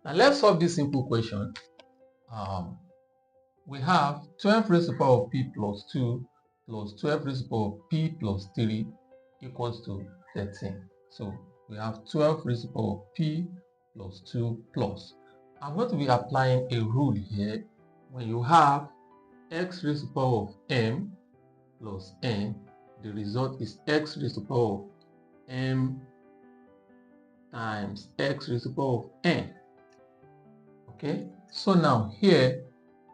Now let's solve this simple question. We have 12 raised to the power of p plus 2 plus 12 raised to the power of p plus 3 equals to 13. So we have 12 raised to the power of p plus 2 plus. I'm going to be applying a rule here. When you have x raised to the power of m plus n, the result is x raised to the power of m times x raised to the power of n. Okay, so now here,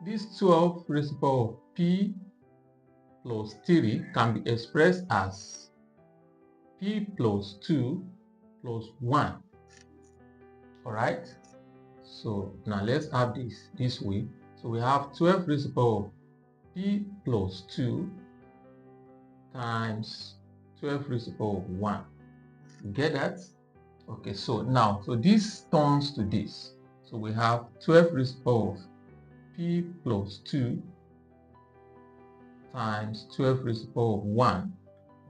this 12 raised to the power of p plus 3 can be expressed as p plus 2 plus 1. Alright, so now let's have this way. So we have 12 raised to the power of p plus 2 times 12 raised to the power of 1. You get that? Okay, so now, so this turns to this. So we have 12 raised to the power of p plus 2 times 12 raised to the power of 1.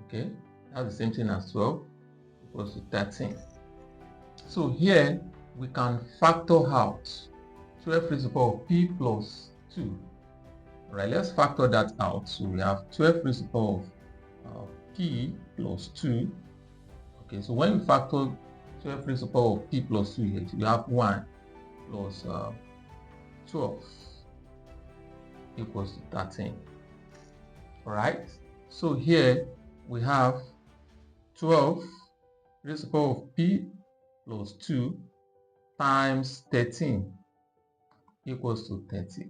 Okay, that's the same thing as 12 equals to 13. So here we can factor out 12 raised to the power of p plus 2. All right, let's factor that out. So we have 12 raised to the power of p plus 2. Okay, so when we factor 12 raised to the power of p plus 2 here, we have 1 plus 12 equals to 13. Alright, so here we have 12 raised to the power of p plus 2 times 13 equals to 30.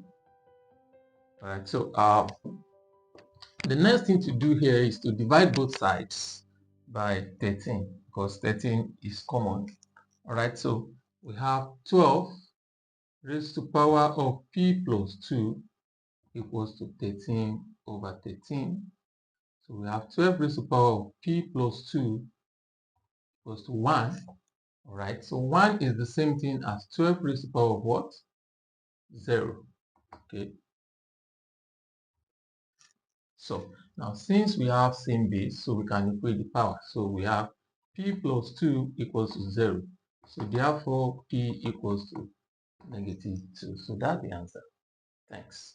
Alright, so the next thing to do here is to divide both sides by 13 because 13 is common. Alright, so we have 12 raised to the power of p plus 2 equals to 13 over 13. So we have 12 raised to the power of p plus 2 equals to 1. Alright, so 1 is the same thing as 12 raised to the power of what? 0. Okay. So now since we have same base, so we can equate the power. So we have p plus 2 equals to 0. So therefore p equals to -2. So that's the answer. Thanks.